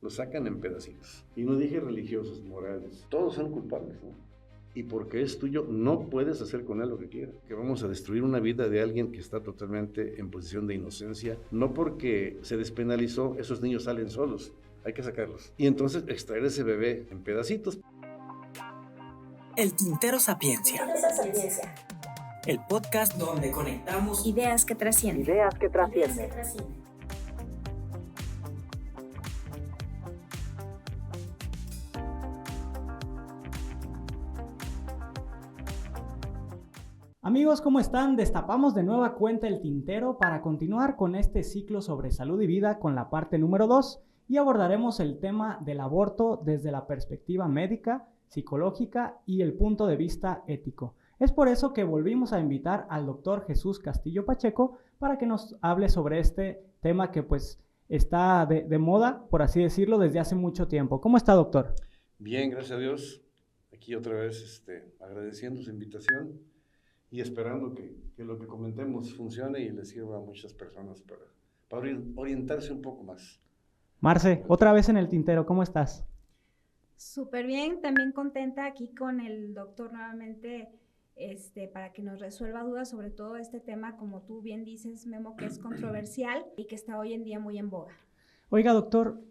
lo sacan en pedacitos. Y no dije religiosos, morales, todos son culpables, ¿no? Y porque es tuyo, no puedes hacer con él lo que quieras. Que vamos a destruir una vida de alguien que está totalmente en posición de inocencia. No porque se despenalizó, esos niños salen solos. Hay que sacarlos. Y entonces extraer ese bebé en pedacitos. El Tintero Sapiencia. El podcast donde conectamos ideas que trascienden. Ideas que trascienden. Amigos, ¿cómo están? Destapamos de nueva cuenta el Tintero para continuar con este ciclo sobre salud y vida con la parte número 2 y abordaremos el tema del aborto desde la perspectiva médica, psicológica y el punto de vista ético. Es por eso que volvimos a invitar al doctor Jesús Castillo Pacheco para que nos hable sobre este tema que pues está de moda, por así decirlo, desde hace mucho tiempo. ¿Cómo está, doctor? Bien, gracias a Dios. Aquí otra vez agradeciendo su invitación y esperando que lo que comentemos funcione y le sirva a muchas personas para orientarse un poco más. Marce, otra vez en el Tintero, ¿cómo estás? Súper bien, también contenta aquí con el doctor nuevamente para que nos resuelva dudas sobre todo este tema, como tú bien dices, Memo, que es controversial y que está hoy en día muy en boga. Oiga, doctor,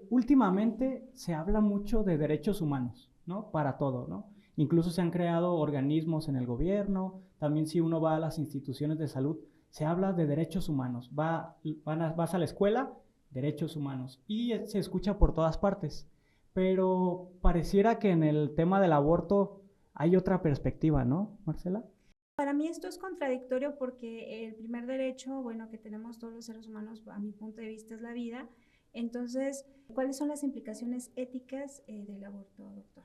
últimamente se habla mucho de derechos humanos, ¿no? Para todo, ¿no? Incluso se han creado organismos en el gobierno, también si uno va a las instituciones de salud, se habla de derechos humanos. Vas a la escuela, derechos humanos, y se escucha por todas partes. Pero pareciera que en el tema del aborto hay otra perspectiva, ¿no, Marcela? Para mí esto es contradictorio porque el primer derecho, bueno, que tenemos todos los seres humanos, a mi punto de vista, es la vida. Entonces, ¿cuáles son las implicaciones éticas del aborto, doctor?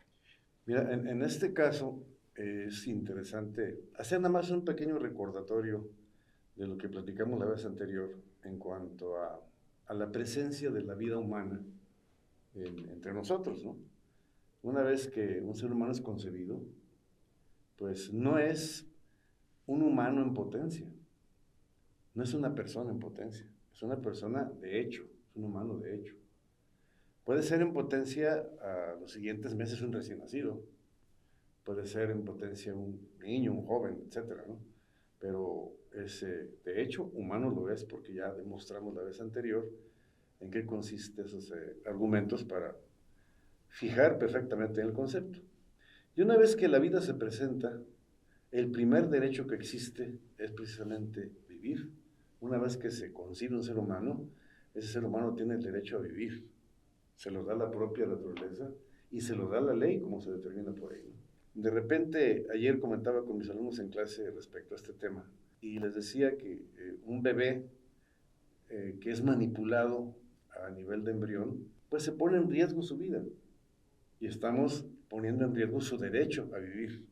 Mira, en este caso es interesante hacer nada más un pequeño recordatorio de lo que platicamos la vez anterior en cuanto a la presencia de la vida humana entre nosotros, ¿no? Una vez que un ser humano es concebido, pues no es un humano en potencia, no es una persona en potencia, es una persona de hecho, es un humano de hecho. Puede ser en potencia a los siguientes meses un recién nacido, puede ser en potencia un niño, un joven, etcétera, ¿no? Pero de hecho humano lo es porque ya demostramos la vez anterior en qué consisten esos argumentos para fijar perfectamente el concepto. Y una vez que la vida se presenta, el primer derecho que existe es precisamente vivir. Una vez que se concibe un ser humano, ese ser humano tiene el derecho a vivir. Se lo da la propia naturaleza y se lo da la ley como se determina por ahí, ¿no? De repente, ayer comentaba con mis alumnos en clase respecto a este tema y les decía que un bebé que es manipulado a nivel de embrión, pues se pone en riesgo su vida y estamos poniendo en riesgo su derecho a vivir.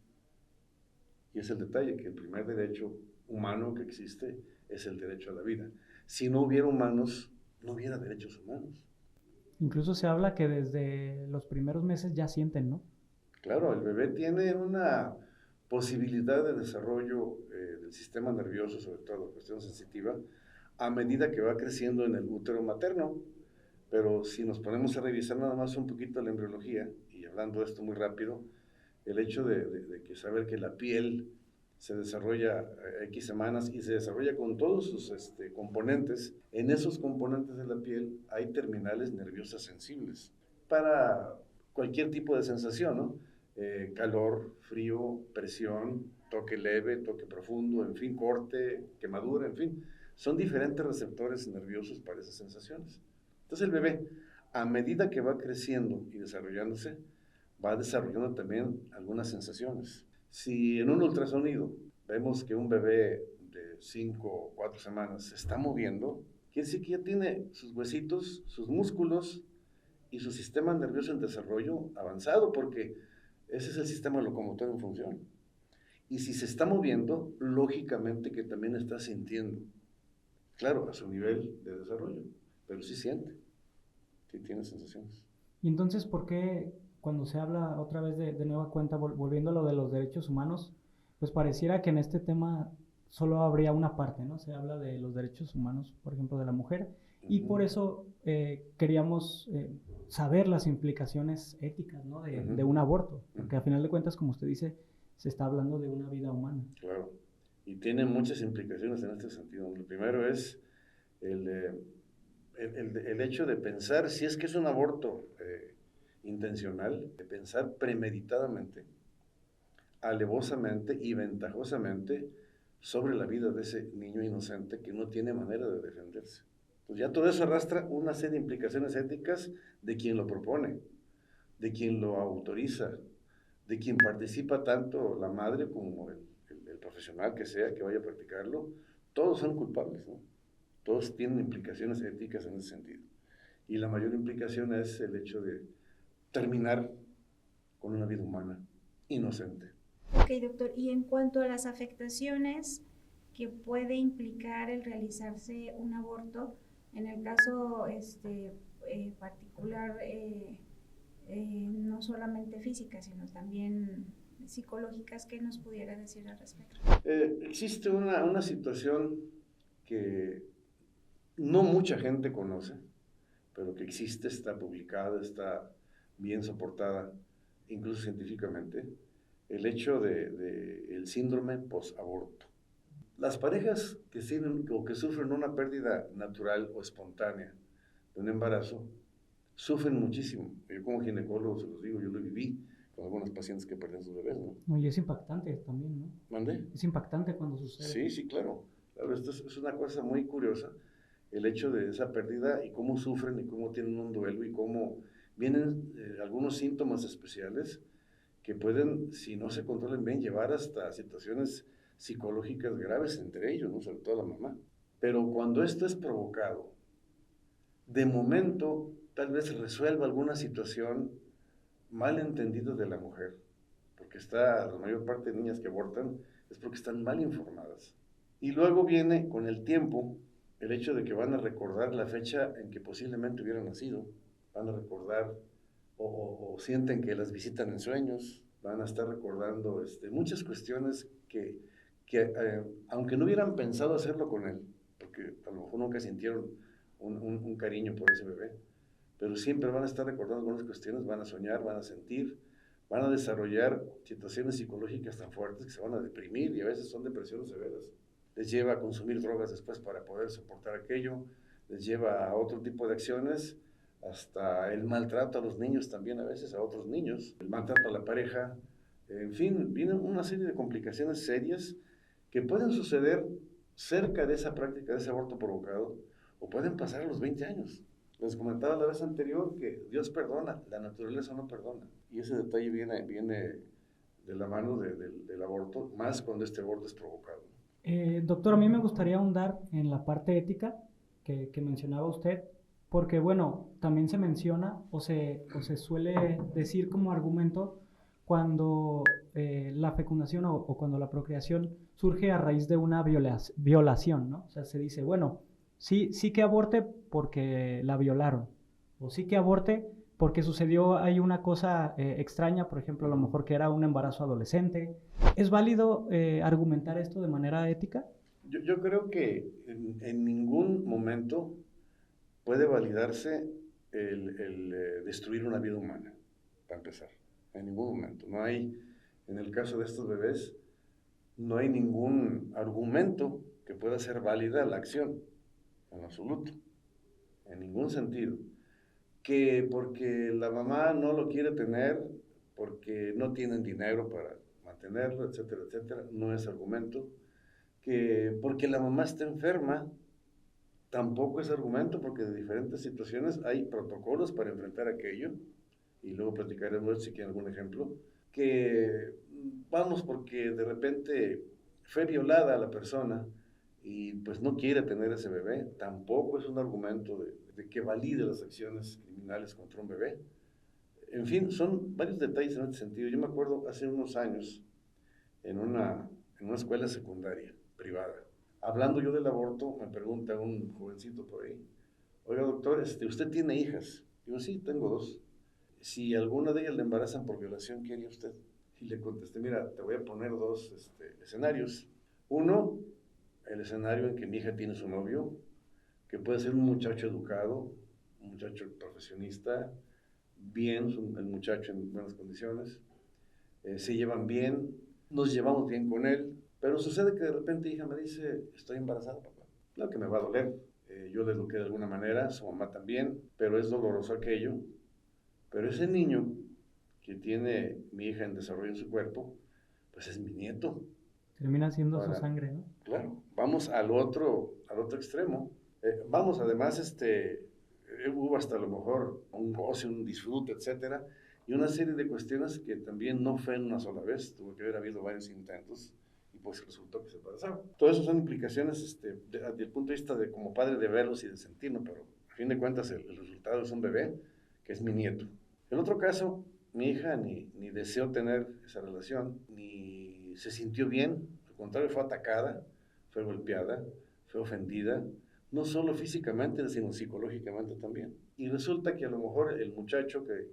Y es el detalle, que el primer derecho humano que existe es el derecho a la vida. Si no hubiera humanos, no hubiera derechos humanos. Incluso se habla que desde los primeros meses ya sienten, ¿no? Claro, el bebé tiene una posibilidad de desarrollo del sistema nervioso, sobre todo la cuestión sensitiva, a medida que va creciendo en el útero materno. Pero si nos ponemos a revisar nada más un poquito la embriología, y hablando de esto muy rápido, el hecho de que saber que la piel se desarrolla X semanas y se desarrolla con todos sus componentes, en esos componentes de la piel hay terminales nerviosas sensibles para cualquier tipo de sensación, ¿no? Calor, frío, presión, toque leve, toque profundo, en fin, corte, quemadura, en fin. Son diferentes receptores nerviosos para esas sensaciones. Entonces el bebé, a medida que va creciendo y desarrollándose, va desarrollando también algunas sensaciones. Si en un ultrasonido vemos que un bebé de 5 o 4 semanas se está moviendo, quiere decir que ya tiene sus huesitos, sus músculos y su sistema nervioso en desarrollo avanzado, porque ese es el sistema locomotor en función. Y si se está moviendo, lógicamente que también está sintiendo. Claro, a su nivel de desarrollo, pero sí siente, sí tiene sensaciones. Y entonces, ¿por qué cuando se habla otra vez de nueva cuenta, volviendo a lo de los derechos humanos, pues pareciera que en este tema solo habría una parte, ¿no? Se habla de los derechos humanos, por ejemplo, de la mujer, Y por eso queríamos saber las implicaciones éticas, ¿no? de un aborto, porque al final de cuentas, como usted dice, se está hablando de una vida humana. Claro, y tiene muchas implicaciones en este sentido. Lo primero es el hecho de pensar si es que es un aborto intencional, de pensar premeditadamente, alevosamente y ventajosamente sobre la vida de ese niño inocente que no tiene manera de defenderse. Pues ya todo eso arrastra una serie de implicaciones éticas de quien lo propone, de quien lo autoriza, de quien participa, tanto la madre como el profesional que sea que vaya a practicarlo. Todos son culpables, ¿no? Todos tienen implicaciones éticas en ese sentido. Y la mayor implicación es el hecho de terminar con una vida humana inocente. Ok, doctor, y en cuanto a las afectaciones que puede implicar el realizarse un aborto, en el caso particular, no solamente físicas, sino también psicológicas, ¿qué nos pudiera decir al respecto? Existe una situación que no mucha gente conoce, pero que existe, está publicada, está bien soportada, incluso científicamente, el hecho el síndrome post-aborto. Las parejas que tienen o que sufren una pérdida natural o espontánea de un embarazo sufren muchísimo. Yo como ginecólogo se los digo, yo lo viví con algunos pacientes que perdieron sus bebés, ¿no? No, y es impactante también, ¿no? ¿Mande? Es impactante cuando sucede. Sí, sí, claro. Claro, esto es una cosa muy curiosa, el hecho de esa pérdida y cómo sufren y cómo tienen un duelo y cómo vienen algunos síntomas especiales que pueden, si no se controlan bien, llevar hasta situaciones psicológicas graves entre ellos, ¿no? Sobre todo la mamá. Pero cuando esto es provocado, de momento tal vez resuelva alguna situación mal entendida de la mujer, porque la mayor parte de niñas que abortan es porque están mal informadas. Y luego viene con el tiempo el hecho de que van a recordar la fecha en que posiblemente hubieran nacido, van a recordar o sienten que las visitan en sueños, van a estar recordando muchas cuestiones que aunque no hubieran pensado hacerlo con él, porque a lo mejor nunca sintieron un cariño por ese bebé, pero siempre van a estar recordando algunas cuestiones, van a soñar, van a sentir, van a desarrollar situaciones psicológicas tan fuertes que se van a deprimir y a veces son depresiones severas. Les lleva a consumir drogas después para poder soportar aquello, les lleva a otro tipo de acciones, hasta el maltrato a los niños también a veces, a otros niños, el maltrato a la pareja, en fin, vienen una serie de complicaciones serias que pueden suceder cerca de esa práctica de ese aborto provocado o pueden pasar a los 20 años. Les comentaba la vez anterior que Dios perdona, la naturaleza no perdona. Y ese detalle viene de la mano del aborto, más cuando este aborto es provocado. Doctor, a mí me gustaría ahondar en la parte ética que mencionaba usted, porque bueno, también se menciona o se suele decir como argumento cuando la fecundación o cuando la procreación surge a raíz de una violación, ¿no? O sea, se dice, bueno, sí que aborte porque la violaron, o sí que aborte porque sucedió ahí una cosa extraña, por ejemplo, a lo mejor que era un embarazo adolescente. ¿Es válido argumentar esto de manera ética? Yo creo que en ningún momento puede validarse el destruir una vida humana, para empezar. En ningún momento. No hay, en el caso de estos bebés, no hay ningún argumento que pueda ser válida la acción, en absoluto, en ningún sentido. Que porque la mamá no lo quiere tener, porque no tienen dinero para mantenerlo, etcétera, etcétera, no es argumento. Que porque la mamá está enferma, tampoco es argumento, porque de diferentes situaciones hay protocolos para enfrentar aquello, y luego platicaremos si quieren algún ejemplo, que vamos porque de repente fue violada la persona y pues no quiere tener ese bebé, tampoco es un argumento de que valide las acciones criminales contra un bebé. En fin, son varios detalles en este sentido. Yo me acuerdo hace unos años en una escuela secundaria privada, hablando yo del aborto, me pregunta un jovencito por ahí, oiga doctor, ¿usted tiene hijas? Digo, sí, tengo 2. Si alguna de ellas le embarazan por violación, ¿qué haría usted? Y le contesté, mira, te voy a poner 2 escenarios. Uno, el escenario en que mi hija tiene su novio, que puede ser un muchacho educado, un muchacho profesionista, bien, el muchacho en buenas condiciones, se llevan bien, nos llevamos bien con él, pero sucede que de repente hija me dice, estoy embarazada, papá. Claro que me va a doler, yo le eduqué de alguna manera, su mamá también, pero es doloroso aquello. Pero ese niño que tiene mi hija en desarrollo en su cuerpo, pues es mi nieto. Termina siendo su sangre, ¿no? Claro, vamos al otro extremo. Vamos, además, hubo hasta a lo mejor un goce, un disfrute, etcétera, y una serie de cuestiones que también no fue en una sola vez, tuvo que haber habido varios intentos, y pues resultó que se embarazaron. Todas esas son implicaciones desde el punto de vista de como padre de verlos y de sentirlo, pero a fin de cuentas el resultado es un bebé, que es mi nieto. En otro caso, mi hija ni deseó tener esa relación, ni se sintió bien, al contrario, fue atacada, fue golpeada, fue ofendida, no solo físicamente, sino psicológicamente también. Y resulta que a lo mejor el muchacho que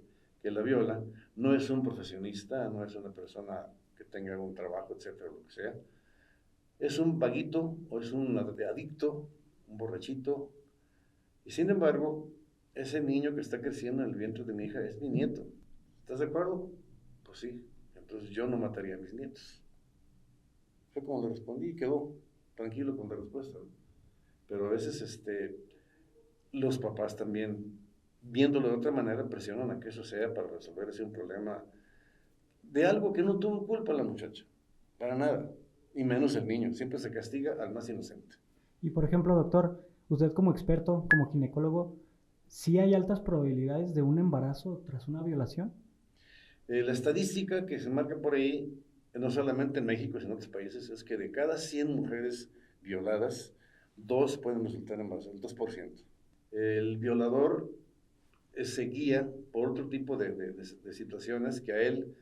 la viola no es un profesionista, no es una persona que tenga un trabajo, etcétera, lo que sea. Es un vaguito o es un adicto, un borrachito. Y sin embargo, ese niño que está creciendo en el vientre de mi hija es mi nieto. ¿Estás de acuerdo? Pues sí. Entonces yo no mataría a mis nietos. Fue como le respondí y quedó tranquilo con la respuesta. Pero a veces los papás también, viéndolo de otra manera, presionan a que eso sea para resolver ese un problema de algo que no tuvo culpa la muchacha, para nada, y menos el niño. Siempre se castiga al más inocente. Y por ejemplo, doctor, usted como experto, como ginecólogo, ¿sí hay altas probabilidades de un embarazo tras una violación? La estadística que se marca por ahí, no solamente en México, sino en otros países, es que de cada 100 mujeres violadas, 2 pueden resultar embarazadas, el 2%. El violador se guía por otro tipo de situaciones que a él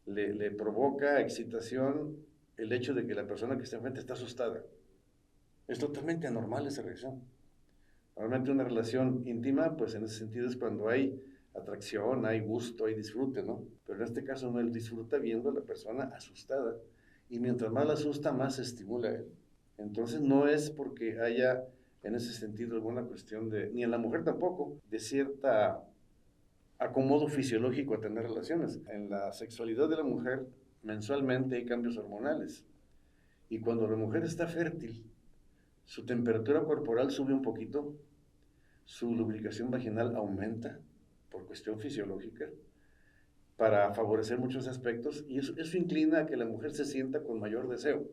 le provoca excitación el hecho de que la persona que está enfrente está asustada. Es totalmente anormal esa reacción. Normalmente una relación íntima, pues en ese sentido es cuando hay atracción, hay gusto, hay disfrute, ¿no? Pero en este caso no, él disfruta viendo a la persona asustada. Y mientras más la asusta, más se estimula él. Entonces no es porque haya en ese sentido alguna cuestión ni en la mujer tampoco, de cierta acomodo fisiológico a tener relaciones. En la sexualidad de la mujer mensualmente hay cambios hormonales. Y cuando la mujer está fértil, su temperatura corporal sube un poquito, su lubricación vaginal aumenta por cuestión fisiológica para favorecer muchos aspectos y eso inclina a que la mujer se sienta con mayor deseo.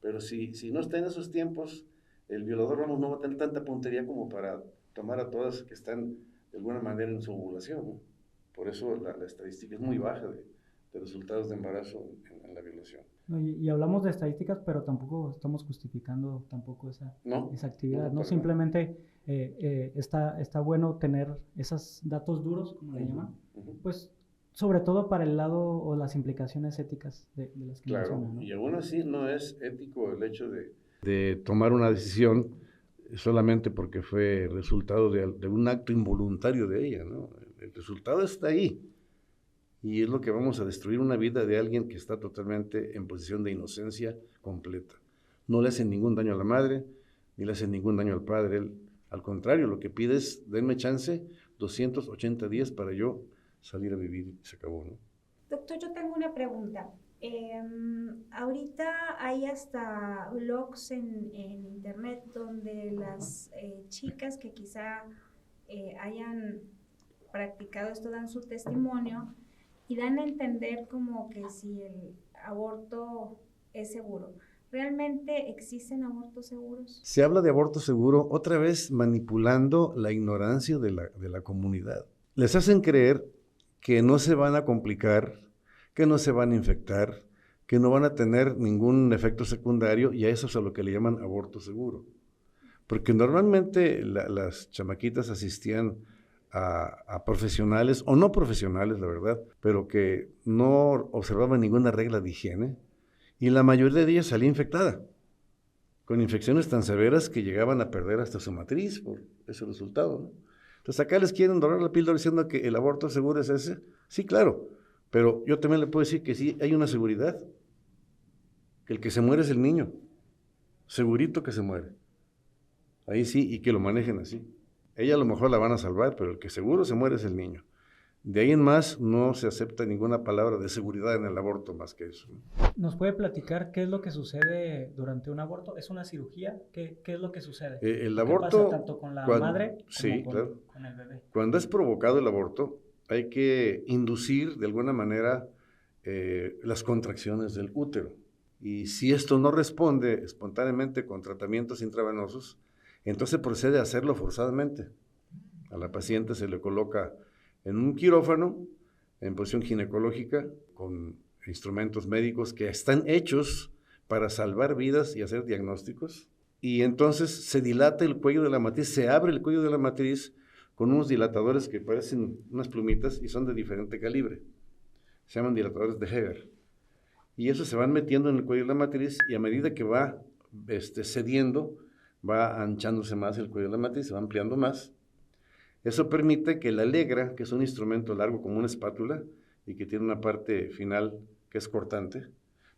Pero si no está en esos tiempos, el violador no va a tener tanta puntería como para tomar a todas que están de alguna manera en su ovulación, ¿no? Por eso la estadística es muy baja de resultados de embarazo en la violación. No, y hablamos de estadísticas, pero tampoco estamos justificando tampoco esa actividad, ¿no? Simplemente está bueno tener esos datos duros, como le llaman, pues sobre todo para el lado o las implicaciones éticas de las que mencionan, ¿no? Y aún así no es ético el hecho de tomar una decisión solamente porque fue resultado de un acto involuntario de ella, ¿no? El resultado está ahí. Y es lo que vamos a destruir, una vida de alguien que está totalmente en posición de inocencia completa. No le hacen ningún daño a la madre, ni le hacen ningún daño al padre. Él, al contrario, lo que pide es, denme chance, 280 días para yo salir a vivir y se acabó, ¿no? Doctor, yo tengo una pregunta. Ahorita hay hasta blogs en internet donde las chicas que quizá hayan practicado esto dan su testimonio y dan a entender como que si el aborto es seguro. ¿Realmente existen abortos seguros? Se habla de aborto seguro otra vez manipulando la ignorancia de la comunidad. Les hacen creer que no se van a complicar, que no se van a infectar, que no van a tener ningún efecto secundario, y a eso es a lo que le llaman aborto seguro. Porque normalmente las chamaquitas asistían a profesionales, o no profesionales, la verdad, pero que no observaban ninguna regla de higiene, y la mayoría de ellas salía infectada, con infecciones tan severas que llegaban a perder hasta su matriz por ese resultado, ¿no? Entonces acá les quieren dorar la píldora diciendo que el aborto seguro es ese. Sí, claro, pero yo también le puedo decir que sí hay una seguridad, que el que se muere es el niño, segurito que se muere. Ahí sí, y que lo manejen así. Ella a lo mejor la van a salvar, pero el que seguro se muere es el niño. De ahí en más no se acepta ninguna palabra de seguridad en el aborto más que eso. ¿Nos puede platicar qué es lo que sucede durante un aborto? ¿Es una cirugía? ¿Qué es lo que sucede? El aborto... ¿Qué pasa tanto con la madre como sí, claro. con el bebé? Cuando es provocado el aborto, hay que inducir de alguna manera las contracciones del útero. Y si esto no responde espontáneamente con tratamientos intravenosos, entonces procede a hacerlo forzadamente. A la paciente se le coloca en un quirófano, en posición ginecológica, con instrumentos médicos que están hechos para salvar vidas y hacer diagnósticos. Y entonces se dilata el cuello de la matriz, se abre el cuello de la matriz con unos dilatadores que parecen unas plumitas y son de diferente calibre. Se llaman dilatadores de Heger. Y eso se van metiendo en el cuello de la matriz y a medida que va cediendo, va anchándose más el cuello de la matriz, se va ampliando más. Eso permite que la legra, que es un instrumento largo como una espátula y que tiene una parte final que es cortante,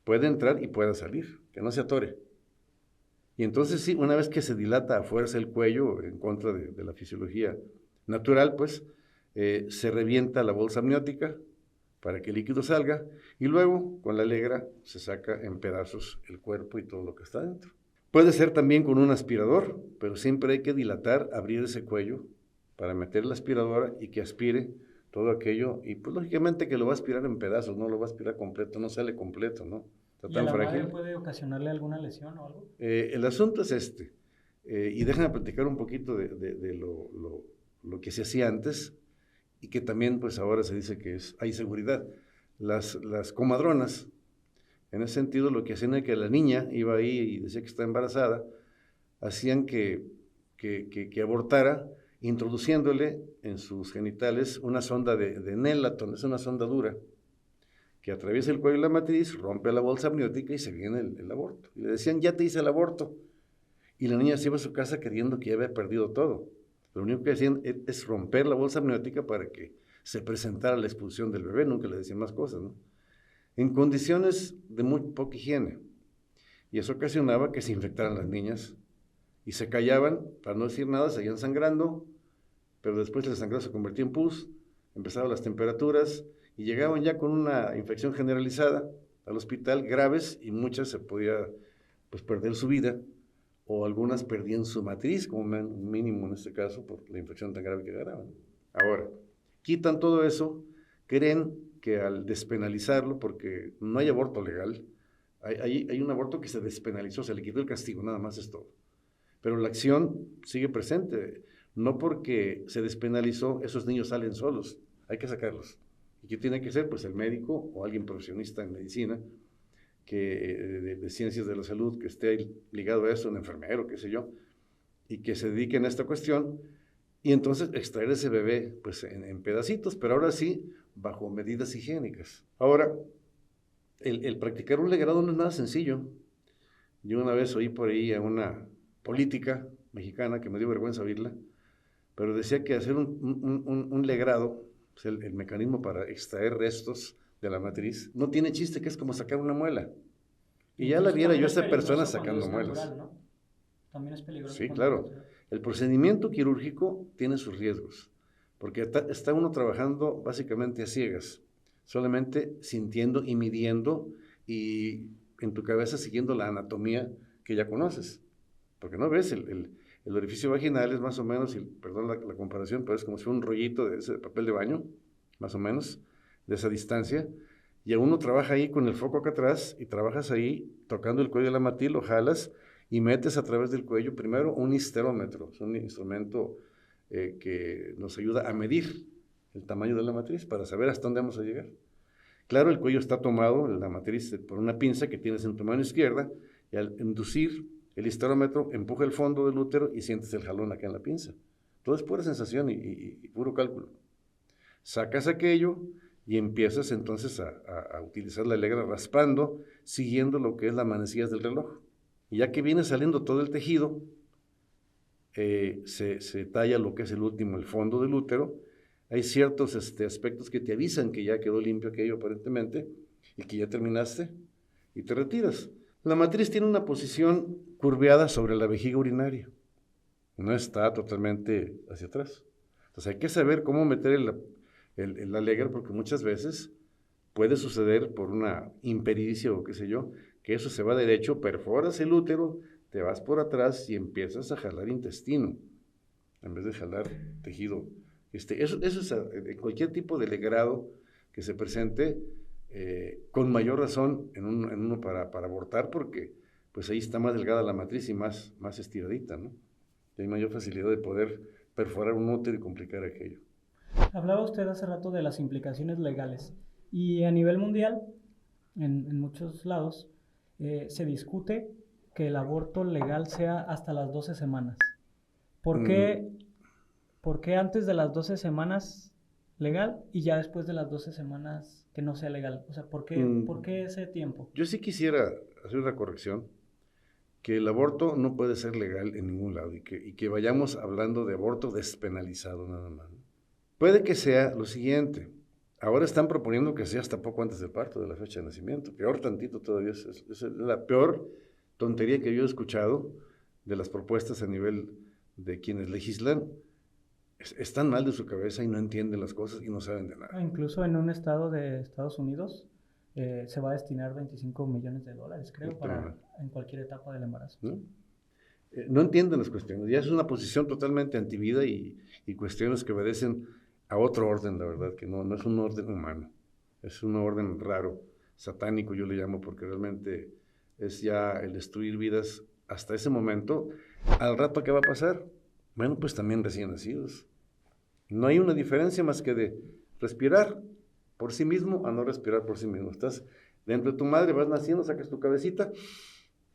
pueda entrar y pueda salir, que no se atore. Y entonces sí, una vez que se dilata a fuerza el cuello, en contra de la fisiología natural, pues, se revienta la bolsa amniótica para que el líquido salga, y luego con la legra se saca en pedazos el cuerpo y todo lo que está dentro. Puede ser también con un aspirador, pero siempre hay que dilatar, abrir ese cuello para meter la aspiradora y que aspire todo aquello, y pues lógicamente que lo va a aspirar en pedazos, no lo va a aspirar completo, no sale completo, ¿no? Está ¿Y tan a la frágil. madre puede ocasionarle alguna lesión o algo? El asunto es y déjame platicar un poquito de lo que se hacía antes, y que también pues ahora se dice que hay seguridad. Las comadronas, en ese sentido, lo que hacían es que la niña iba ahí y decía que está embarazada, hacían que abortara, introduciéndole en sus genitales una sonda de Nelaton, es una sonda dura, que atraviesa el cuello de la matriz, rompe la bolsa amniótica y se viene el aborto. Y le decían, ya te hice el aborto. Y la niña se iba a su casa creyendo que ya había perdido todo. Lo único que hacían es romper la bolsa amniótica para que se presentara la expulsión del bebé, nunca le decían más cosas, ¿no? En condiciones de muy poca higiene. Y eso ocasionaba que se infectaran las niñas y se callaban, para no decir nada, seguían sangrando, pero después el sangrado se convertía en pus, empezaban las temperaturas y llegaban ya con una infección generalizada al hospital, graves, y muchas se podía pues perder su vida, o algunas perdían su matriz, como un mínimo en este caso, por la infección tan grave que agarraban. Ahora, quitan todo eso, creen que al despenalizarlo, porque no hay aborto legal, hay un aborto que se despenalizó, se le quitó el castigo, nada más es todo. Pero la acción sigue presente. No porque se despenalizó, esos niños salen solos, hay que sacarlos. ¿Y qué tiene que ser? Pues el médico o alguien profesionista en medicina, de ciencias de la salud, que esté ligado a eso, un enfermero, qué sé yo, y que se dediquen a esta cuestión, y entonces extraer ese bebé pues en pedacitos, pero ahora sí, bajo medidas higiénicas. Ahora, el practicar un legrado no es nada sencillo. Yo una vez oí por ahí a una política mexicana que me dio vergüenza oírla, pero decía que hacer un legrado, pues el mecanismo para extraer restos de la matriz, no tiene chiste, que es como sacar una muela. Y ya la viera yo a esta persona sacando muelas. Natural, ¿no? También es peligroso. Sí, claro. El procedimiento quirúrgico tiene sus riesgos, porque está uno trabajando básicamente a ciegas, solamente sintiendo y midiendo y en tu cabeza siguiendo la anatomía que ya conoces. Porque no ves, el orificio vaginal es más o menos, perdón la comparación, pero es como si fuera un rollito de ese papel de baño, más o menos, de esa distancia, y uno trabaja ahí con el foco acá atrás, y trabajas ahí tocando el cuello de la matriz, lo jalas, y metes a través del cuello primero un histerómetro, es un instrumento que nos ayuda a medir el tamaño de la matriz para saber hasta dónde vamos a llegar. Claro, el cuello está tomado, la matriz, por una pinza que tienes en tu mano izquierda, y al inducir el histerómetro empuja el fondo del útero y sientes el jalón acá en la pinza. Todo es pura sensación y puro cálculo. Sacas aquello y empiezas entonces a utilizar la legra raspando, siguiendo lo que es las manecillas del reloj. Y ya que viene saliendo todo el tejido, se talla lo que es el fondo del útero. Hay ciertos aspectos que te avisan que ya quedó limpio aquello aparentemente y que ya terminaste y te retiras. La matriz tiene una posición curveada sobre la vejiga urinaria. no está totalmente hacia atrás. Entonces hay que saber cómo meter el Allegra, porque muchas veces puede suceder por una impericia o qué sé yo, que eso se va derecho, perforas el útero, te vas por atrás y empiezas a jalar intestino, en vez de jalar tejido. Eso es en cualquier tipo de legrado que se presente, con mayor razón en uno para abortar, porque pues ahí está más delgada la matriz y más estiradita, ¿no? Y hay mayor facilidad de poder perforar un útero y complicar aquello. Hablaba usted hace rato de las implicaciones legales y a nivel mundial, en muchos lados, se discute que el aborto legal sea hasta las 12 semanas. ¿Por qué antes de las 12 semanas legal y ya después de las 12 semanas que no sea legal? O sea, ¿por qué ese tiempo? Yo sí quisiera hacer una corrección, que el aborto no puede ser legal en ningún lado y que vayamos hablando de aborto despenalizado nada más, ¿no? Puede que sea lo siguiente. Ahora están proponiendo que sea hasta poco antes del parto, de la fecha de nacimiento. Peor tantito todavía, es la peor tontería que yo he escuchado de las propuestas a nivel de quienes legislan. Están mal de su cabeza y no entienden las cosas y no saben de nada. Incluso en un estado de Estados Unidos se va a destinar $25 millones, creo, en cualquier etapa del embarazo. No entienden las cuestiones. Ya es una posición totalmente antivida y cuestiones que obedecen a otro orden, la verdad, que no es un orden humano. Es un orden raro, satánico yo le llamo, porque realmente es ya el destruir vidas hasta ese momento. Al rato, ¿qué va a pasar? Bueno, pues también recién nacidos. No hay una diferencia más que de respirar por sí mismo a no respirar por sí mismo. Estás dentro de tu madre, vas naciendo, sacas tu cabecita,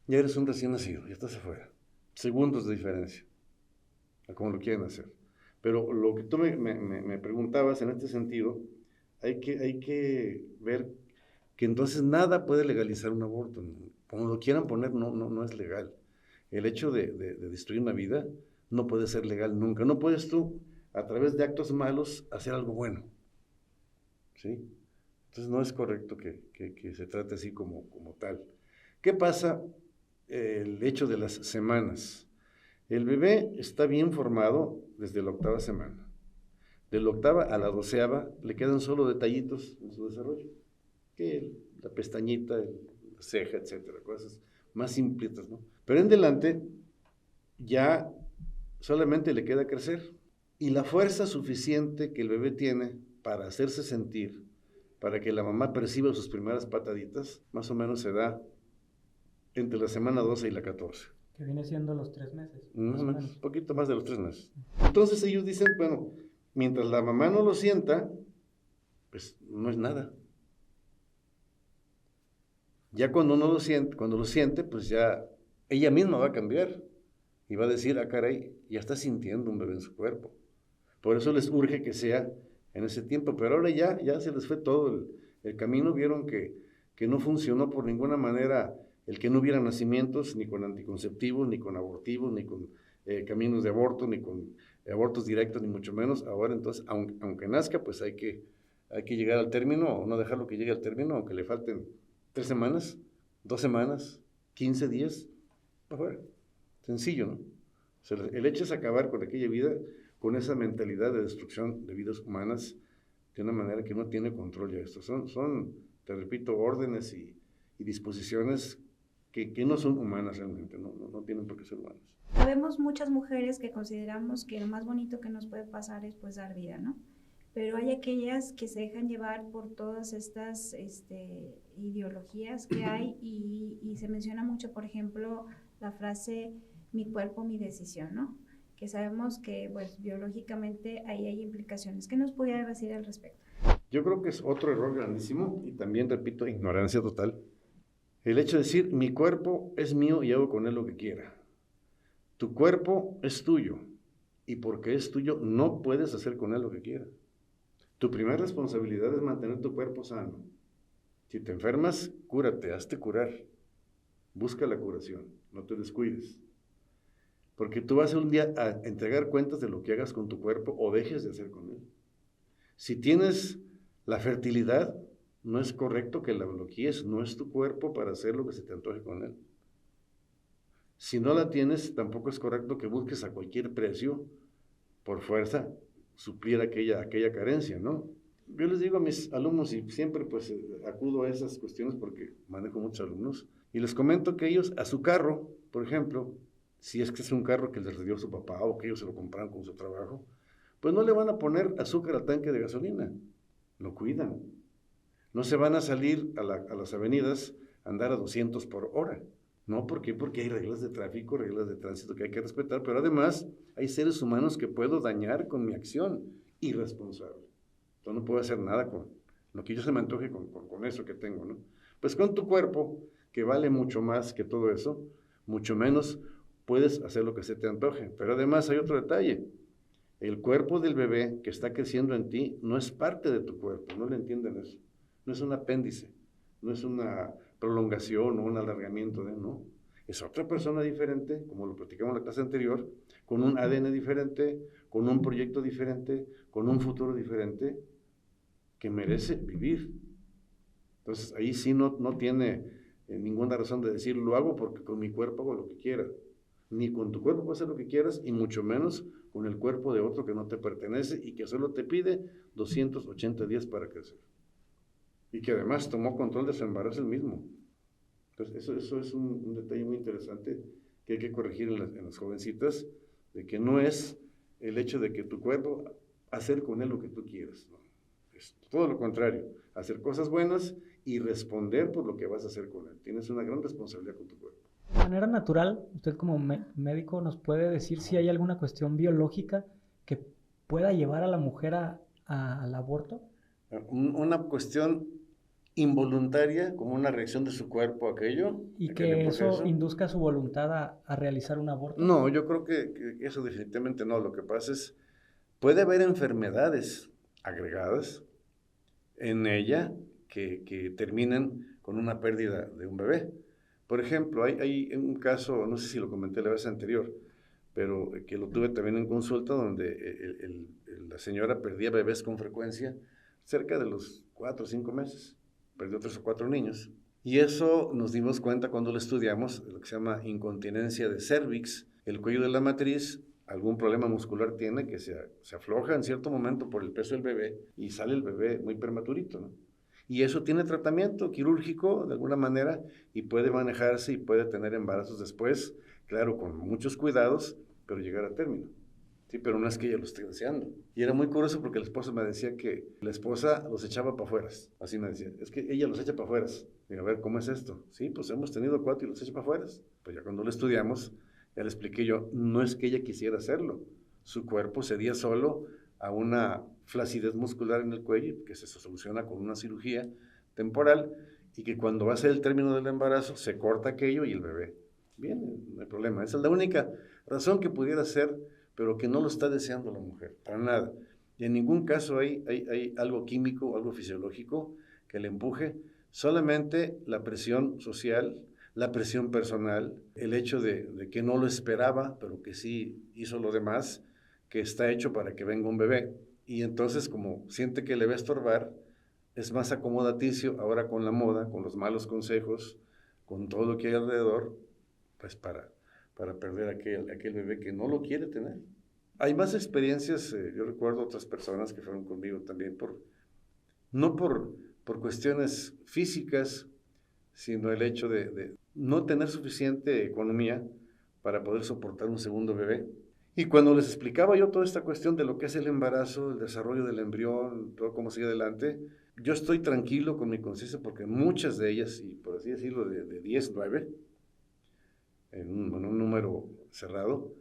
ya eres un recién nacido, ya estás afuera. Segundos de diferencia, a como lo quieren hacer. Pero lo que tú me preguntabas en este sentido, hay que ver que entonces nada puede legalizar un aborto. Como lo quieran poner, no es legal. El hecho de destruir una vida no puede ser legal nunca. No puedes tú, a través de actos malos, hacer algo bueno. ¿Sí? Entonces no es correcto que se trate así como tal. ¿Qué pasa? El hecho de las semanas. El bebé está bien formado desde la 8ª semana. De la 8ª a la 12ª le quedan solo detallitos en su desarrollo. Que la pestañita, la ceja, etcétera, cosas más simplitas, ¿no? Pero en adelante ya solamente le queda crecer. Y la fuerza suficiente que el bebé tiene para hacerse sentir, para que la mamá perciba sus primeras pataditas, más o menos se da entre la semana 12 y la 14. Que viene siendo los 3 meses. Más o menos, un poquito más de los 3 meses. Entonces ellos dicen, bueno, mientras la mamá no lo sienta, pues no es nada. Ya cuando no lo siente, pues ya ella misma va a cambiar y va a decir, ah, caray, ya está sintiendo un bebé en su cuerpo. Por eso les urge que sea en ese tiempo, pero ahora ya se les fue todo el camino, vieron que no funcionó por ninguna manera el que no hubiera nacimientos, ni con anticonceptivos, ni con abortivos, ni con caminos de aborto, ni con abortos directos, ni mucho menos. Ahora entonces, aunque nazca, pues hay que llegar al término, o no dejarlo que llegue al término, aunque le falten 3 semanas, 2 semanas, 15 días, afuera. Sencillo, ¿no? O sea, el hecho es acabar con aquella vida, con esa mentalidad de destrucción de vidas humanas, de una manera que no tiene control ya esto. Son, te repito, órdenes y disposiciones que no son humanas realmente, no tienen por qué ser humanas. Sabemos muchas mujeres que consideramos que lo más bonito que nos puede pasar es pues dar vida, ¿no? Pero hay aquellas que se dejan llevar por todas estas ideologías que hay y se menciona mucho, por ejemplo, la frase mi cuerpo, mi decisión, ¿no? Que sabemos que pues biológicamente ahí hay implicaciones. ¿Qué nos podría decir al respecto? Yo creo que es otro error grandísimo y también, repito, ignorancia total. El hecho de decir, mi cuerpo es mío y hago con él lo que quiera. Tu cuerpo es tuyo y porque es tuyo no puedes hacer con él lo que quieras. Tu primera responsabilidad es mantener tu cuerpo sano. Si te enfermas, cúrate, hazte curar. Busca la curación, no te descuides. Porque tú vas un día a entregar cuentas de lo que hagas con tu cuerpo o dejes de hacer con él. Si tienes la fertilidad, no es correcto que la bloquees, no es tu cuerpo para hacer lo que se te antoje con él. Si no la tienes, tampoco es correcto que busques a cualquier precio, por fuerza, suplir aquella carencia, ¿no? Yo les digo a mis alumnos, y siempre pues acudo a esas cuestiones porque manejo muchos alumnos, y les comento que ellos a su carro, por ejemplo, si es que es un carro que les dio su papá o que ellos se lo compraron con su trabajo, pues no le van a poner azúcar al tanque de gasolina, lo cuidan. No se van a salir a las avenidas a andar a 200 por hora. ¿No? ¿Por qué? Porque hay reglas de tráfico, reglas de tránsito que hay que respetar, pero además hay seres humanos que puedo dañar con mi acción irresponsable. Entonces no puedo hacer nada con lo que yo se me antoje con eso que tengo, ¿no? Pues con tu cuerpo, que vale mucho más que todo eso, mucho menos puedes hacer lo que se te antoje. Pero además hay otro detalle. El cuerpo del bebé que está creciendo en ti no es parte de tu cuerpo, no le entienden eso. No es un apéndice, no es una prolongación o un alargamiento no. Es otra persona diferente, como lo platicamos en la clase anterior, con un ADN diferente, con un proyecto diferente, con un futuro diferente, que merece vivir. Entonces ahí sí no tiene ninguna razón de decir, lo hago porque con mi cuerpo hago lo que quiera. Ni con tu cuerpo puedes hacer lo que quieras, y mucho menos con el cuerpo de otro que no te pertenece y que solo te pide 280 días para crecer. Y que además tomó control de su embarazo el mismo. Entonces, eso es un detalle muy interesante que hay que corregir en las jovencitas, de que no es el hecho de que tu cuerpo, hacer con él lo que tú quieras, ¿no? Es todo lo contrario, hacer cosas buenas y responder por lo que vas a hacer con él. Tienes una gran responsabilidad con tu cuerpo. De manera natural, usted como médico nos puede decir si hay alguna cuestión biológica que pueda llevar a la mujer al aborto. Una cuestión involuntaria, como una reacción de su cuerpo a aquello. ¿Y que eso induzca su voluntad a realizar un aborto? No, yo creo que eso definitivamente no. Lo que pasa es, puede haber enfermedades agregadas en ella que terminen con una pérdida de un bebé. Por ejemplo, hay un caso, no sé si lo comenté la vez anterior, pero que lo tuve también en consulta, donde la señora perdía bebés con frecuencia, cerca de los 4 o 5 meses. Perdió 3 o 4 niños. Y eso nos dimos cuenta cuando lo estudiamos, lo que se llama incontinencia de cervix, el cuello de la matriz, algún problema muscular tiene que se afloja en cierto momento por el peso del bebé y sale el bebé muy prematurito, ¿no? Y eso tiene tratamiento quirúrgico de alguna manera y puede manejarse y puede tener embarazos después, claro, con muchos cuidados, pero llegar a término. Sí, pero no es que ella lo esté deseando. Y era muy curioso porque la esposa me decía que la esposa los echaba para afuera. Así me decía, es que ella los echa para afuera. Digo, a ver, ¿cómo es esto? Sí, pues hemos tenido 4 y los echa para afuera. Pues ya cuando lo estudiamos, ya le expliqué yo, no es que ella quisiera hacerlo. Su cuerpo cedía solo a una flacidez muscular en el cuello, que se soluciona con una cirugía temporal, y que cuando va a ser el término del embarazo, se corta aquello y el bebé viene, no hay problema. Esa es la única razón que pudiera ser, pero que no lo está deseando la mujer, para nada. Y en ningún caso hay algo químico, algo fisiológico que le empuje, solamente la presión social, la presión personal, el hecho de que no lo esperaba, pero que sí hizo lo demás, que está hecho para que venga un bebé. Y entonces, como siente que le va a estorbar, es más acomodaticio ahora con la moda, con los malos consejos, con todo lo que hay alrededor, pues para perder aquel bebé que no lo quiere tener. Hay más experiencias, yo recuerdo otras personas que fueron conmigo también, no por cuestiones físicas, sino el hecho de no tener suficiente economía para poder soportar un segundo bebé. Y cuando les explicaba yo toda esta cuestión de lo que es el embarazo, el desarrollo del embrión, todo cómo sigue adelante, yo estoy tranquilo con mi conciencia porque muchas de ellas, y por así decirlo, de 10, 9, en un número cerrado,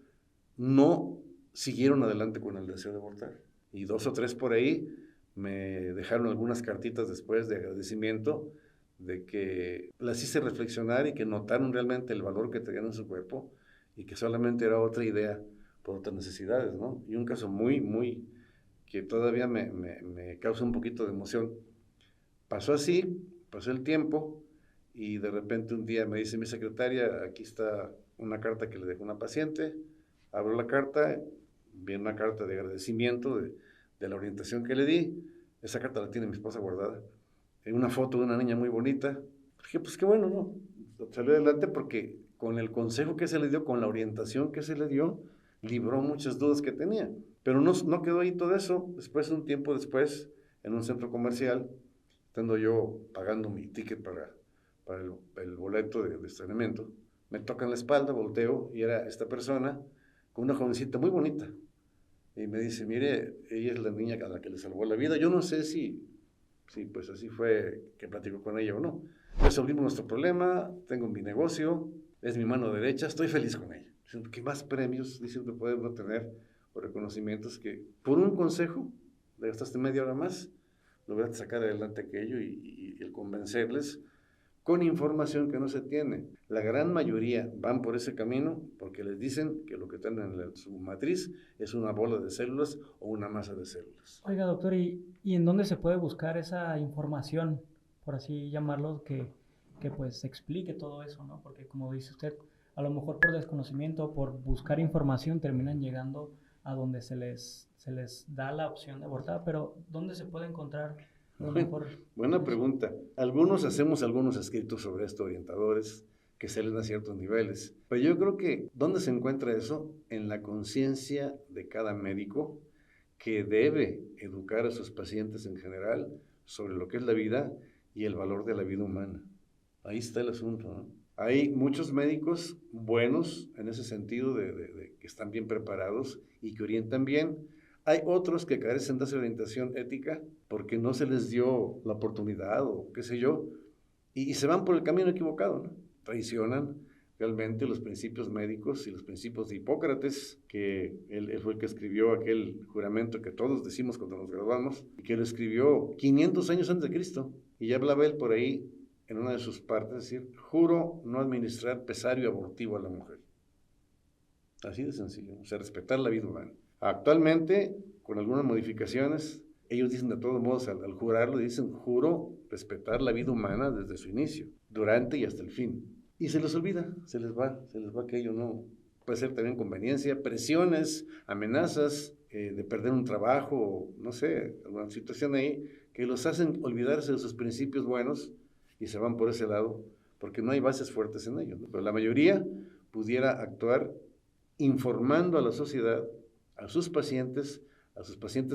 no siguieron adelante con el deseo de abortar. Y 2 o 3 por ahí me dejaron algunas cartitas después de agradecimiento, de que las hice reflexionar y que notaron realmente el valor que tenían en su cuerpo y que solamente era otra idea por otras necesidades, ¿no? Y un caso muy, que todavía me causa un poquito de emoción. Pasó así, pasó el tiempo y de repente un día me dice mi secretaria, aquí está una carta que le dejó una paciente, abro la carta, viene una carta de agradecimiento de la orientación que le di, esa carta la tiene mi esposa guardada, una foto de una niña muy bonita. Dije, pues qué bueno, ¿no? Salió adelante porque con el consejo que se le dio, con la orientación que se le dio, libró muchas dudas que tenía. Pero no quedó ahí todo eso. Después, un tiempo después, en un centro comercial, estando yo pagando mi ticket para el boleto de estrenamiento, me tocan la espalda, volteo, y era esta persona con una jovencita muy bonita. Y me dice, mire, ella es la niña a la que le salvó la vida. Yo no sé si pues así fue que platicó con ella o no. Resolvimos nuestro problema, tengo mi negocio, es mi mano derecha, estoy feliz con ella. ¿Qué más premios, dicen, que puede uno tener o reconocimientos que por un consejo, le gastaste media hora más, lograste sacar adelante aquello y el convencerles con información que no se tiene? La gran mayoría van por ese camino porque les dicen que lo que tienen en su matriz es una bola de células o una masa de células. Oiga, doctor, ¿y en dónde se puede buscar esa información, por así llamarlo, que pues explique todo eso, ¿no? Porque como dice usted, a lo mejor por desconocimiento, por buscar información, terminan llegando a donde se les da la opción de abortar, pero ¿dónde se puede encontrar? Buena pregunta. Algunos hacemos algunos escritos sobre esto, orientadores, que salen a ciertos niveles. Pero yo creo que, ¿dónde se encuentra eso? En la conciencia de cada médico, que debe educar a sus pacientes en general sobre lo que es la vida y el valor de la vida humana. Ahí está el asunto, ¿no? Hay muchos médicos buenos en ese sentido, de que están bien preparados y que orientan bien. Hay otros que carecen de esa orientación ética porque no se les dio la oportunidad o qué sé yo, y se van por el camino equivocado, ¿no? Traicionan realmente los principios médicos y los principios de Hipócrates, que él fue el que escribió aquel juramento que todos decimos cuando nos graduamos, y que lo escribió 500 años antes de Cristo, y ya hablaba él por ahí en una de sus partes, es decir, juro no administrar pesario abortivo a la mujer. Así de sencillo, o sea, respetar la vida humana. Actualmente, con algunas modificaciones, ellos dicen de todos modos, al jurarlo, dicen, juro respetar la vida humana desde su inicio, durante y hasta el fin. Y se les olvida, se les va aquello, ¿no? Puede ser también conveniencia, presiones, amenazas de perder un trabajo, no sé, alguna situación ahí, que los hacen olvidarse de sus principios buenos y se van por ese lado, porque no hay bases fuertes en ellos, ¿no? Pero la mayoría pudiera actuar informando a la sociedad, a sus pacientes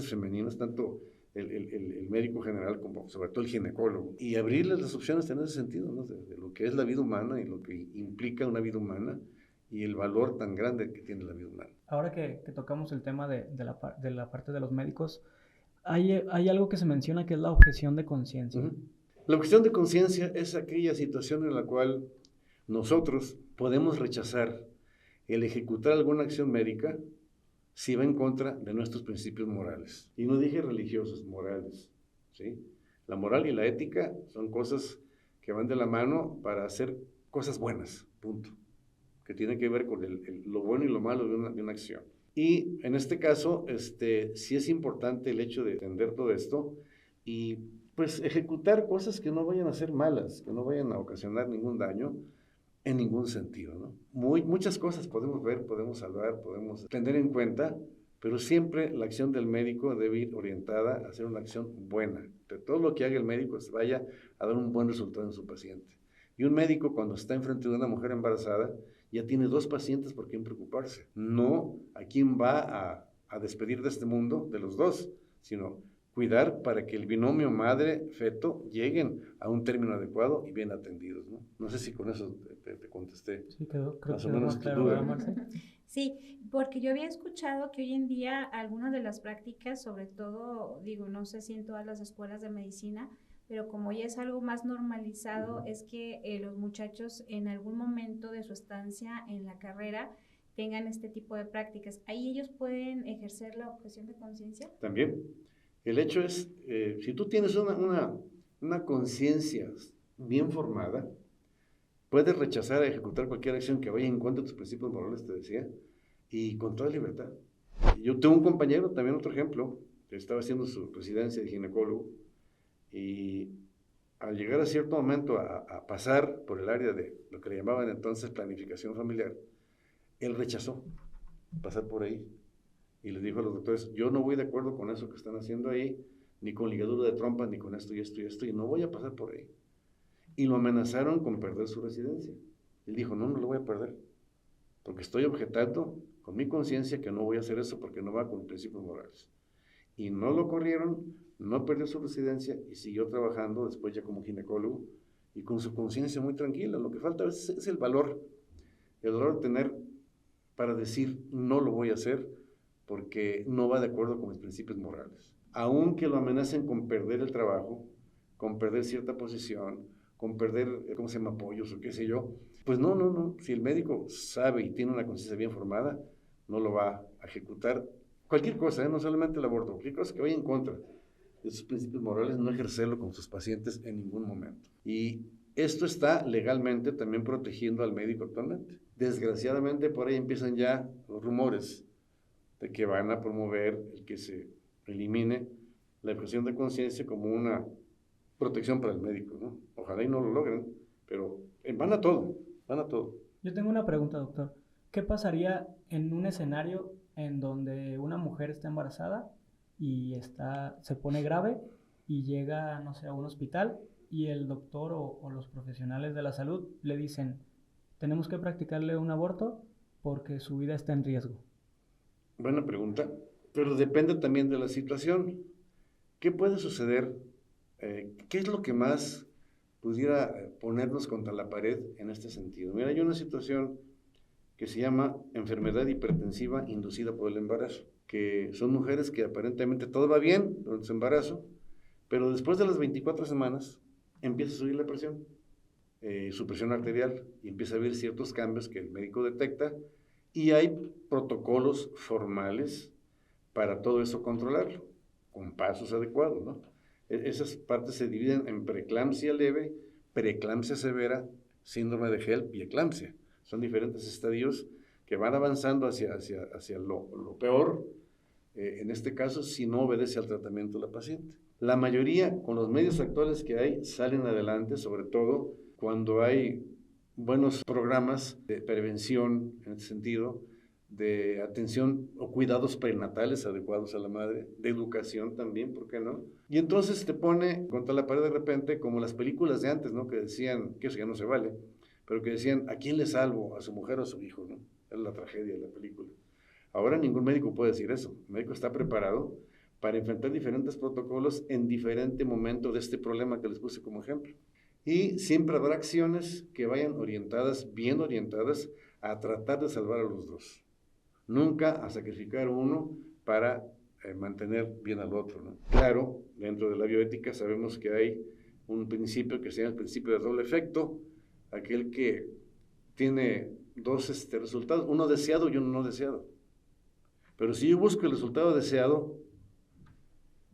femeninos, tanto el médico general como sobre todo el ginecólogo, y abrirles las opciones en ese sentido, ¿no? de lo que es la vida humana y lo que implica una vida humana y el valor tan grande que tiene la vida humana. Ahora que tocamos el tema de la parte de los médicos, hay algo que se menciona que es la objeción de conciencia. Uh-huh. La objeción de conciencia es aquella situación en la cual nosotros podemos rechazar el ejecutar alguna acción médica si va en contra de nuestros principios morales. Y no dije religiosos, morales, ¿sí? La moral y la ética son cosas que van de la mano para hacer cosas buenas, punto. Que tienen que ver con lo bueno y lo malo de una acción. Y en este caso, sí es importante el hecho de entender todo esto y pues ejecutar cosas que no vayan a ser malas, que no vayan a ocasionar ningún daño, en ningún sentido, ¿no? Muchas cosas podemos ver, podemos salvar, podemos tener en cuenta, pero siempre la acción del médico debe ir orientada a hacer una acción buena. De todo lo que haga el médico se vaya a dar un buen resultado en su paciente. Y un médico, cuando está enfrente de una mujer embarazada, ya tiene 2 pacientes por quien preocuparse. No a quién va a despedir de este mundo, de los 2, sino cuidar para que el binomio madre-feto lleguen a un término adecuado y bien atendidos, ¿no? No sé si con eso te contesté. Sí, creo más que o menos claro, duda. Marce. Sí, porque yo había escuchado que hoy en día algunas de las prácticas, sobre todo, digo, no sé si en todas las escuelas de medicina, pero como ya es algo más normalizado, es que los muchachos en algún momento de su estancia en la carrera tengan este tipo de prácticas. ¿Ahí ellos pueden ejercer la objeción de conciencia? También. El hecho es, si tú tienes una conciencia bien formada, puedes rechazar a ejecutar cualquier acción que vaya en contra de tus principios morales, te decía, y con toda libertad. Yo tengo un compañero, también otro ejemplo, que estaba haciendo su residencia de ginecólogo, y al llegar a cierto momento a pasar por el área de lo que le llamaban entonces planificación familiar, él rechazó pasar por ahí. Y les dijo a los doctores, yo no voy de acuerdo con eso que están haciendo ahí, ni con ligadura de trompas, ni con esto y esto y esto, y no voy a pasar por ahí. Y lo amenazaron con perder su residencia. Él dijo, no lo voy a perder, porque estoy objetando con mi conciencia que no voy a hacer eso porque no va con principios morales. Y no lo corrieron, no perdió su residencia y siguió trabajando después ya como ginecólogo y con su conciencia muy tranquila. Lo que falta es el valor de tener para decir no lo voy a hacer porque no va de acuerdo con mis principios morales. Aunque lo amenacen con perder el trabajo, con perder cierta posición, con perder, apoyos o qué sé yo, pues no. Si el médico sabe y tiene una conciencia bien formada, no lo va a ejecutar. Cualquier cosa, no solamente el aborto, cualquier cosa que vaya en contra de sus principios morales, no ejercerlo con sus pacientes en ningún momento. Y esto está legalmente también protegiendo al médico actualmente. Desgraciadamente, por ahí empiezan ya los rumores de que van a promover el que se elimine la objeción de conciencia como una protección para el médico, ¿no? Ojalá y no lo logren, pero van a todo. Yo tengo una pregunta, doctor. ¿Qué pasaría en un escenario en donde una mujer está embarazada y se pone grave y llega, no sé, a un hospital y el doctor o los profesionales de la salud le dicen, tenemos que practicarle un aborto porque su vida está en riesgo? Buena pregunta, pero depende también de la situación. ¿Qué puede suceder? ¿Qué es lo que más pudiera ponernos contra la pared en este sentido? Mira, hay una situación que se llama enfermedad hipertensiva inducida por el embarazo, que son mujeres que aparentemente todo va bien durante su embarazo, pero después de las 24 semanas empieza a subir la presión, su presión arterial, y empieza a haber ciertos cambios que el médico detecta, y hay protocolos formales para todo eso controlarlo, con pasos adecuados, ¿no? Esas partes se dividen en preeclampsia leve, preeclampsia severa, síndrome de HELP y eclampsia. Son diferentes estadios que van avanzando hacia lo peor, en este caso, si no obedece al tratamiento de la paciente. La mayoría, con los medios actuales que hay, salen adelante, sobre todo cuando hay buenos programas de prevención, en este sentido, de atención o cuidados prenatales adecuados a la madre, de educación también, ¿por qué no? Y entonces te pone contra la pared de repente, como las películas de antes, ¿no? Que decían, que eso ya no se vale, pero que decían, ¿a quién le salvo? ¿A su mujer o a su hijo? ¿No? Era la tragedia de la película. Ahora ningún médico puede decir eso. El médico está preparado para enfrentar diferentes protocolos en diferente momento de este problema que les puse como ejemplo. Y siempre habrá acciones que vayan orientadas, bien orientadas, a tratar de salvar a los dos. Nunca a sacrificar uno para mantener bien al otro, ¿no? Claro, dentro de la bioética sabemos que hay un principio que se llama el principio de doble efecto, aquel que tiene dos resultados, uno deseado y uno no deseado. Pero si yo busco el resultado deseado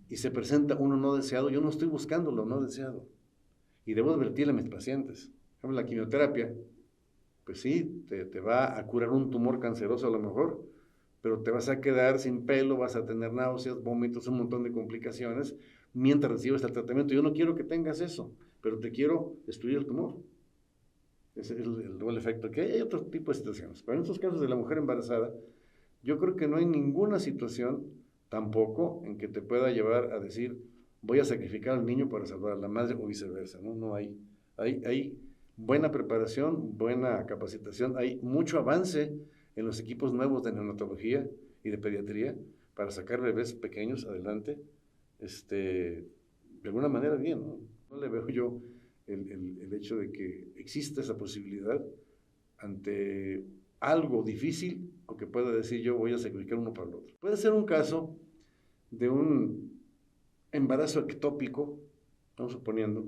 y se presenta uno no deseado, yo no estoy buscando lo no deseado. Y debo advertirle a mis pacientes. Por ejemplo, la quimioterapia, pues sí, te va a curar un tumor canceroso a lo mejor, pero te vas a quedar sin pelo, vas a tener náuseas, vómitos, un montón de complicaciones mientras recibes el tratamiento. Yo no quiero que tengas eso, pero te quiero destruir el tumor. Ese es el doble efecto. Que hay otro tipo de situaciones. Pero en estos casos de la mujer embarazada, yo creo que no hay ninguna situación tampoco en que te pueda llevar a decir, voy a sacrificar al niño para salvar a la madre o viceversa, ¿no? No hay. Hay buena preparación, buena capacitación, hay mucho avance en los equipos nuevos de neonatología y de pediatría para sacar bebés pequeños adelante, de alguna manera bien, ¿no? No le veo yo el hecho de que exista esa posibilidad ante algo difícil o que pueda decir yo voy a sacrificar uno para el otro. Puede ser un caso de un embarazo ectópico, estamos suponiendo.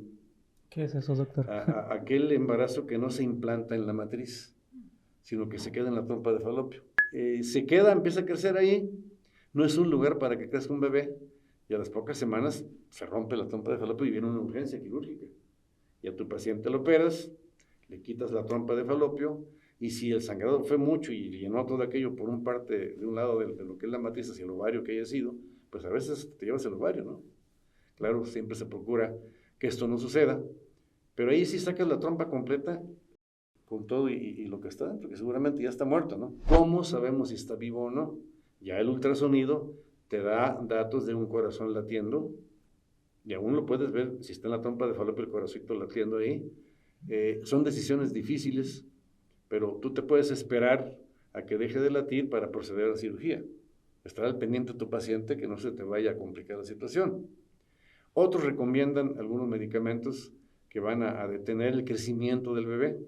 ¿Qué es eso, doctor? Aquel embarazo que no se implanta en la matriz, sino que se queda en la trompa de falopio. Empieza a crecer ahí, no es un lugar para que crezca un bebé, y a las pocas semanas se rompe la trompa de falopio y viene una urgencia quirúrgica. Y a tu paciente lo operas, le quitas la trompa de falopio, y si el sangrado fue mucho y llenó todo aquello por un parte de un lado de lo que es la matriz hacia el ovario que haya sido, pues a veces te llevas el ovario, ¿no? Claro, siempre se procura que esto no suceda, pero ahí sí sacas la trompa completa con todo y lo que está dentro, que seguramente ya está muerto, ¿no? ¿Cómo sabemos si está vivo o no? Ya el ultrasonido te da datos de un corazón latiendo, y aún lo puedes ver si está en la trompa de falopio el corazoncito latiendo ahí. Son decisiones difíciles, pero tú te puedes esperar a que deje de latir para proceder a la cirugía. Estar al pendiente de tu paciente que no se te vaya a complicar la situación. Otros recomiendan algunos medicamentos que van a detener el crecimiento del bebé.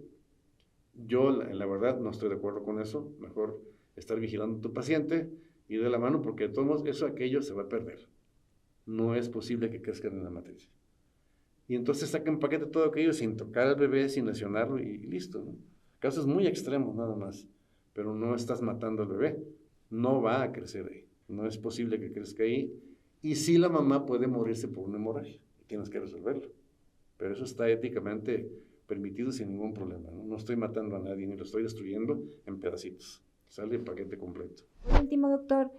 Yo, la verdad, no estoy de acuerdo con eso. Mejor estar vigilando a tu paciente y de la mano, porque de todos modos aquello se va a perder. No es posible que crezcan en la matriz. Y entonces saca en paquete todo aquello sin tocar al bebé, sin lesionarlo y listo, ¿no? Casos muy extremos nada más, pero no estás matando al bebé. No va a crecer ahí. No es posible que crezca ahí. Y sí, la mamá puede morirse por una hemorragia. Tienes que resolverlo. Pero eso está éticamente permitido sin ningún problema, ¿no? No estoy matando a nadie ni lo estoy destruyendo en pedacitos. Sale el paquete completo. Por último, doctor,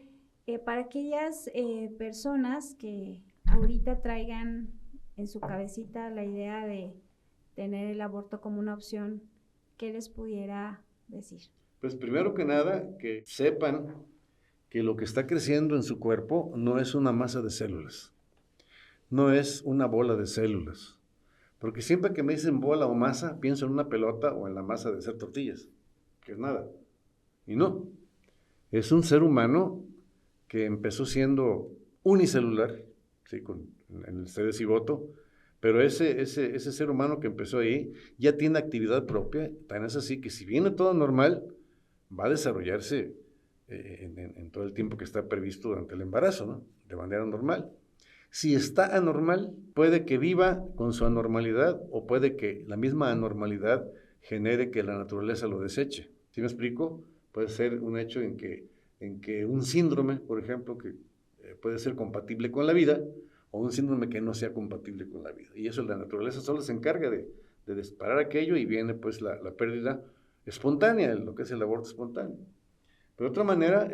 para aquellas personas que ahorita traigan en su cabecita la idea de tener el aborto como una opción, ¿qué les pudiera decir? Pues primero que nada, que sepan que lo que está creciendo en su cuerpo no es una masa de células, no es una bola de células. Porque siempre que me dicen bola o masa, pienso en una pelota o en la masa de hacer tortillas, que es nada. Y no, es un ser humano que empezó siendo unicelular, ¿sí? En el estado de cigoto, pero ese ser humano que empezó ahí ya tiene actividad propia, tan es así que si viene todo normal, va a desarrollarse en todo el tiempo que está previsto durante el embarazo, ¿no? De manera normal. Si está anormal, puede que viva con su anormalidad o puede que la misma anormalidad genere que la naturaleza lo deseche. ¿Sí me explico? Puede ser un hecho en que un síndrome, por ejemplo, que puede ser compatible con la vida, o un síndrome que no sea compatible con la vida. Y eso la naturaleza solo se encarga de disparar aquello y viene pues la pérdida espontánea, lo que es el aborto espontáneo. Pero de otra manera,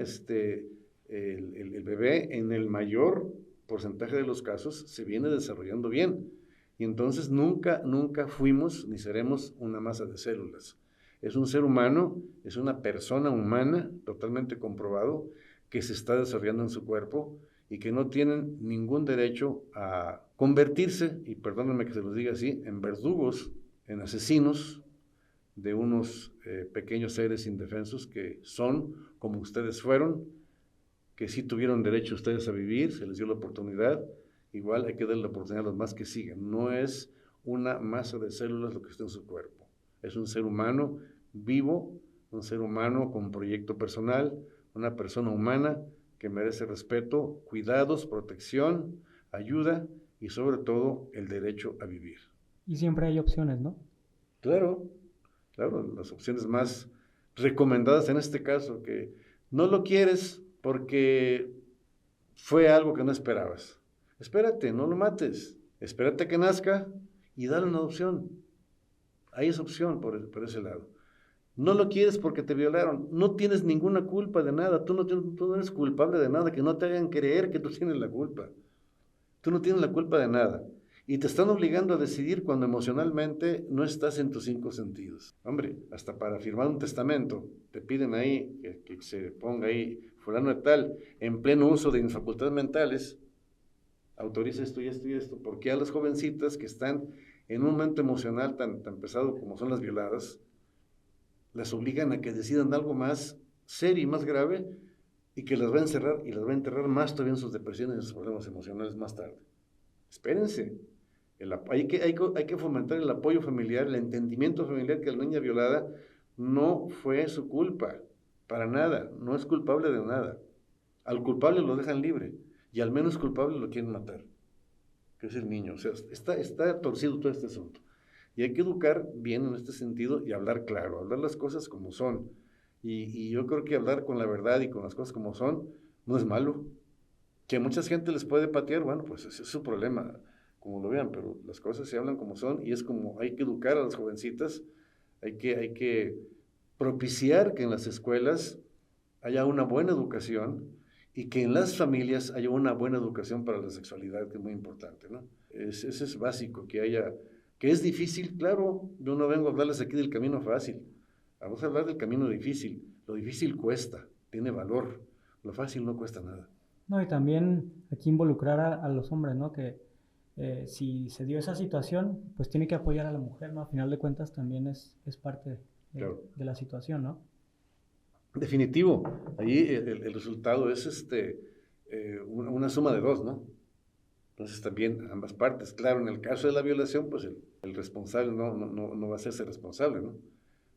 el bebé en el mayor porcentaje de los casos se viene desarrollando bien. Y entonces nunca fuimos ni seremos una masa de células. Es un ser humano, es una persona humana, totalmente comprobado, que se está desarrollando en su cuerpo y que no tienen ningún derecho a convertirse, y perdónenme que se los diga así, en verdugos, en asesinos de unos pequeños seres indefensos que son como ustedes fueron, que sí tuvieron derecho ustedes a vivir, se les dio la oportunidad. Igual hay que darle la oportunidad a los más que siguen. No es una masa de células lo que está en su cuerpo. Es un ser humano vivo, un ser humano con proyecto personal, una persona humana que merece respeto, cuidados, protección, ayuda y sobre todo el derecho a vivir. Y siempre hay opciones, ¿no? Claro, las opciones más recomendadas en este caso, que no lo quieres porque fue algo que no esperabas. Espérate, no lo mates, espérate a que nazca y dale una adopción. Hay esa opción por ese lado. No lo quieres porque te violaron, no tienes ninguna culpa de nada, tú no eres culpable de nada, que no te hagan creer que tú tienes la culpa. Tú no tienes la culpa de nada. Y te están obligando a decidir cuando emocionalmente no estás en tus 5 sentidos. Hombre, hasta para firmar un testamento, te piden ahí que se ponga ahí fulano de tal, en pleno uso de infacultades mentales, autoriza esto y esto y esto, porque a las jovencitas que están en un momento emocional tan pesado como son las violadas, las obligan a que decidan algo más serio y más grave y que las va a encerrar y las va a enterrar más todavía en sus depresiones y sus problemas emocionales más tarde. Espérense. Hay que fomentar el apoyo familiar, el entendimiento familiar que la niña violada no fue su culpa, para nada, no es culpable de nada. Al culpable lo dejan libre y al menos culpable lo quieren matar, que es el niño. O sea, está torcido todo este asunto. Y hay que educar bien en este sentido y hablar claro, hablar las cosas como son. Y yo creo que hablar con la verdad y con las cosas como son no es malo. Que a mucha gente les puede patear, bueno, pues ese es su problema, como lo vean, pero las cosas se hablan como son y es como hay que educar a las jovencitas, hay que propiciar que en las escuelas haya una buena educación y que en las familias haya una buena educación para la sexualidad, que es muy importante, ¿no? Ese es básico, que es difícil, claro, yo no vengo a hablarles aquí del camino fácil, vamos a hablar del camino difícil. Lo difícil cuesta, tiene valor, lo fácil no cuesta nada. No, y también aquí involucrar a los hombres, ¿no? Que si se dio esa situación, pues tiene que apoyar a la mujer, ¿no? A final de cuentas también es parte Claro. de la situación, ¿no? Definitivo. Ahí el resultado es una suma de dos, ¿no? Entonces también ambas partes. Claro, en el caso de la violación, pues el responsable no va a hacerse responsable, ¿no?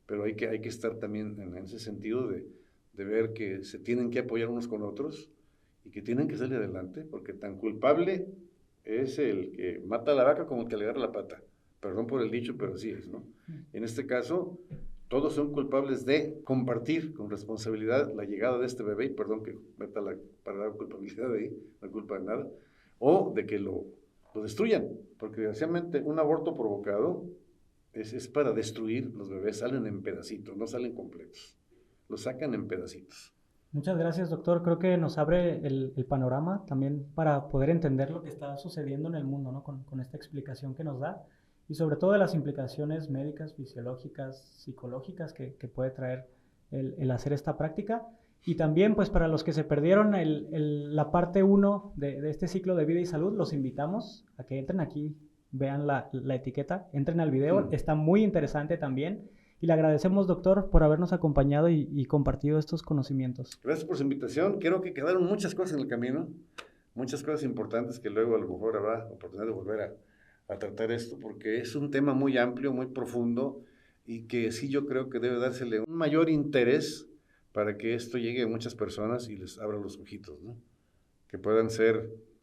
Pero hay que estar también en ese sentido de ver que se tienen que apoyar unos con otros y que tienen que salir adelante, porque tan culpable es el que mata a la vaca como el que le agarra la pata. Perdón por el dicho, pero así es, ¿no? En este caso, todos son culpables de compartir con responsabilidad la llegada de este bebé, y perdón que meta para dar culpabilidad ahí, no culpa de nada, o de que lo destruyan, porque desgraciadamente un aborto provocado es para destruir los bebés, salen en pedacitos, no salen completos, los sacan en pedacitos. Muchas gracias, doctor. Creo que nos abre el panorama también para poder entender lo que está sucediendo en el mundo, ¿no? Con esta explicación que nos da y sobre todo de las implicaciones médicas, fisiológicas, psicológicas que puede traer el hacer esta práctica. Y también, pues para los que se perdieron la parte 1 de este ciclo de vida y salud, los invitamos a que entren aquí, vean la etiqueta, entren al video, está muy interesante también. Y le agradecemos, doctor, por habernos acompañado y compartido estos conocimientos. Gracias por su invitación. Creo que quedaron muchas cosas en el camino, muchas cosas importantes que luego a lo mejor habrá oportunidad de volver a tratar esto, porque es un tema muy amplio, muy profundo, y que sí yo creo que debe dársele un mayor interés para que esto llegue a muchas personas y les abra los ojitos, ¿no? Que puedan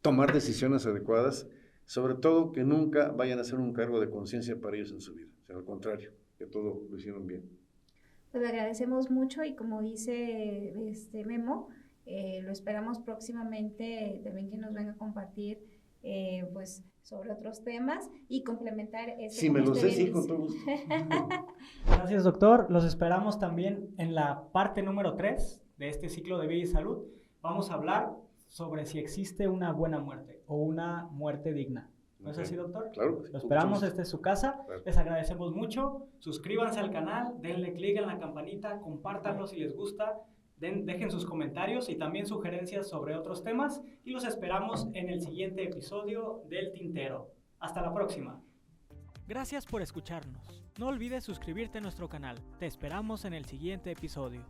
tomar decisiones adecuadas, sobre todo que nunca vayan a ser un cargo de conciencia para ellos en su vida, sino al contrario, que todo lo hicieron bien. Pues le agradecemos mucho y como dice Memo, lo esperamos próximamente también que nos venga a compartir pues sobre otros temas y complementar Si me lo sé, sí, con todo gusto. Gracias, doctor. Los esperamos también en la parte número 3 de este ciclo de vida y salud. Vamos a hablar sobre si existe una buena muerte o una muerte digna. ¿No es así, doctor? Claro. Lo esperamos, esta es su casa. Claro. Les agradecemos mucho. Suscríbanse al canal, denle clic en la campanita, compártanlo si les gusta, dejen sus comentarios y también sugerencias sobre otros temas y los esperamos en el siguiente episodio del Tintero. Hasta la próxima. Gracias por escucharnos. No olvides suscribirte a nuestro canal. Te esperamos en el siguiente episodio.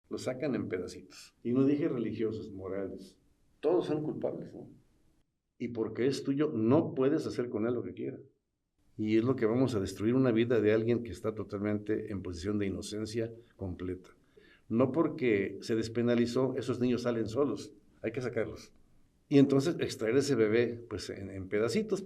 Lo sacan en pedacitos. Y no dije religiosos, morales. Todos son culpables, ¿no? Y porque es tuyo, no puedes hacer con él lo que quieras. Y es lo que vamos a destruir, una vida de alguien que está totalmente en posición de inocencia completa. No porque se despenalizó, esos niños salen solos, hay que sacarlos. Y entonces extraer ese bebé pues en pedacitos.